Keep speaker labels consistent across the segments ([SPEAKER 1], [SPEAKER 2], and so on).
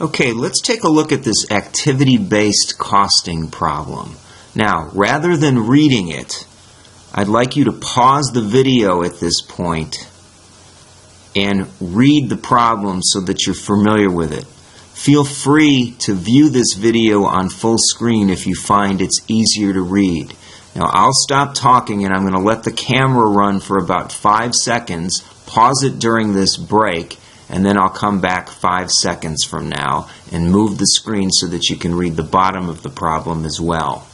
[SPEAKER 1] Okay, let's take a look at this activity-based costing problem. Now, rather than reading it, I'd like you to pause the video at this point and read the problem so that you're familiar with it. Feel free to view this video on full screen if you find it's easier to read. Now, I'll stop talking and I'm going to let the camera run for about 5 seconds, pause it during this break, and then I'll come back 5 seconds from now and move the screen so that you can read the bottom of the problem as well.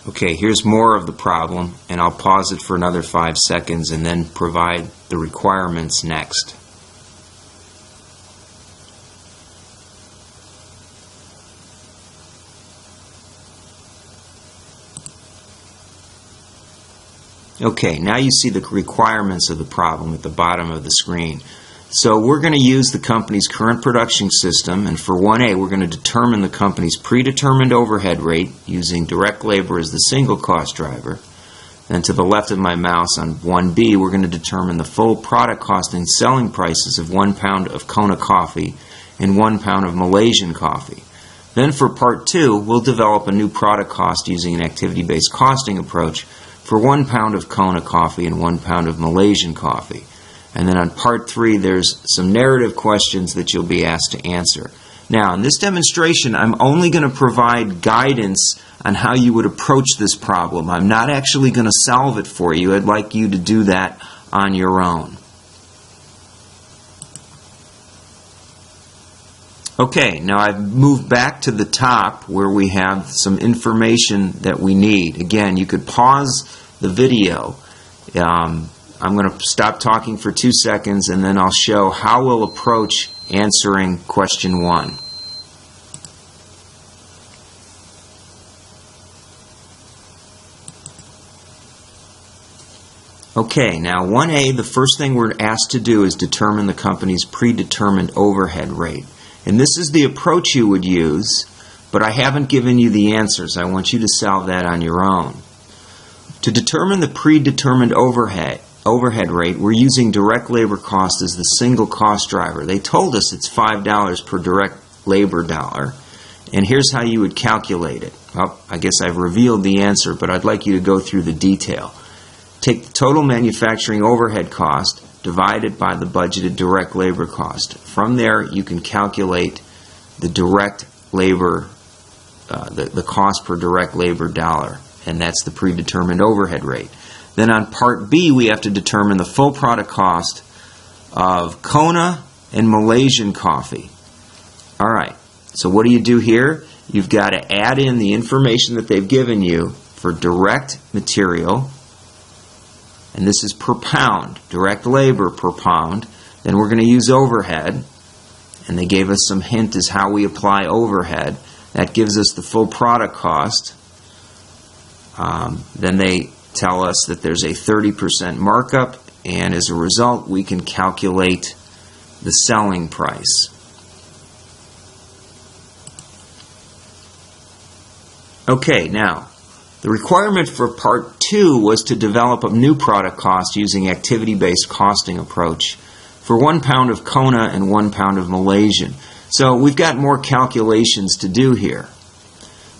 [SPEAKER 1] Okay, here's more of the problem, and I'll pause it for another 5 seconds and then provide the requirements next. Okay, now you see the requirements of the problem at the bottom of the screen. So we're going to use the company's current production system, and for 1A we're going to determine the company's predetermined overhead rate using direct labor as the single cost driver. Then to the left of my mouse on 1B we're going to determine the full product cost and selling prices of 1 pound of Kona coffee and 1 pound of Malaysian coffee. Then for part 2 we'll develop a new product cost using an activity-based costing approach for 1 pound of Kona coffee and 1 pound of Malaysian coffee. And then on part 3 there's some narrative questions that you'll be asked to answer. Now in this demonstration I'm only going to provide guidance on how you would approach this problem. I'm not actually going to solve it for you. I'd like you to do that on your own. Okay, now I've moved back to the top where we have some information that we need. Again, you could pause the video. I'm going to stop talking for 2 seconds and then I'll show how we'll approach answering question 1. Okay, now 1A, the first thing we're asked to do is determine the company's predetermined overhead rate. And this is the approach you would use, but I haven't given you the answers. I want you to solve that on your own. To determine the predetermined overhead rate, we're using direct labor cost as the single cost driver. They told us it's $5 per direct labor dollar. And here's how you would calculate it. Well, I guess I've revealed the answer, but I'd like you to go through the detail. Take the total manufacturing overhead cost divided by the budgeted direct labor cost. From there, you can calculate the direct labor, the cost per direct labor dollar, and that's the predetermined overhead rate. Then on part B, we have to determine the full product cost of Kona and Malaysian coffee. All right, so what do you do here? You've got to add in the information that they've given you for direct material, and this is per pound, direct labor per pound. Then we're going to use overhead, and they gave us some hint as how we apply overhead. That gives us the full product cost. Then they tell us that there's a 30% markup, and as a result we can calculate the selling price. Okay, now the requirement for part 2 was to develop a new product cost using activity-based costing approach for 1 pound of Kona and 1 pound of Malaysian. So we've got more calculations to do here.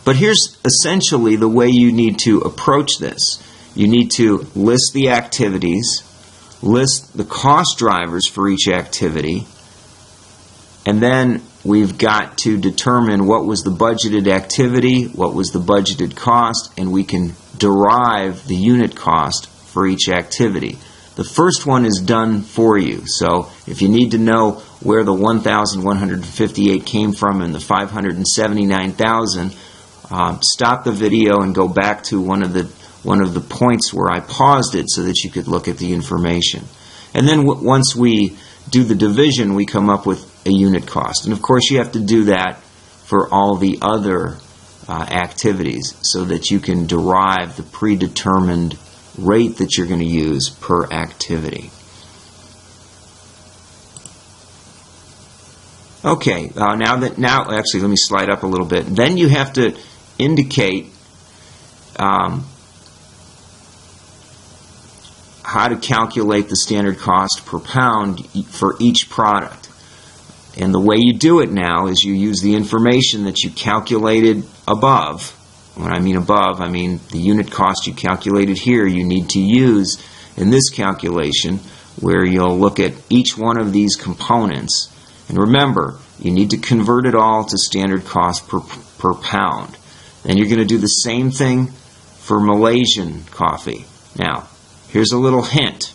[SPEAKER 1] But here's essentially the way you need to approach this. You need to list the activities, list the cost drivers for each activity, and then we've got to determine what was the budgeted activity, what was the budgeted cost, and we can derive the unit cost for each activity. The first one is done for you, so if you need to know where the 1,158 came from and the 579,000, stop the video and go back to one of the points where I paused it so that you could look at the information. And then once we do the division, we come up with a unit cost. And of course you have to do that for all the other activities so that you can derive the predetermined rate that you're going to use per activity. Okay, now actually let me slide up a little bit. Then you have to indicate how to calculate the standard cost per pound for each product. And the way you do it now is you use the information that you calculated above. When I mean above, I mean the unit cost you calculated here you need to use in this calculation, where you'll look at each one of these components. And remember, you need to convert it all to standard cost per pound. Then you're going to do the same thing for Malaysian coffee. Now, here's a little hint.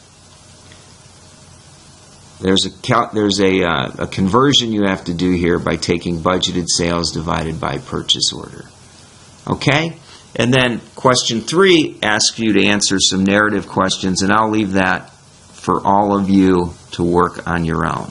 [SPEAKER 1] There's a conversion you have to do here by taking budgeted sales divided by purchase order. Okay? And then question 3 asks you to answer some narrative questions, and I'll leave that for all of you to work on your own.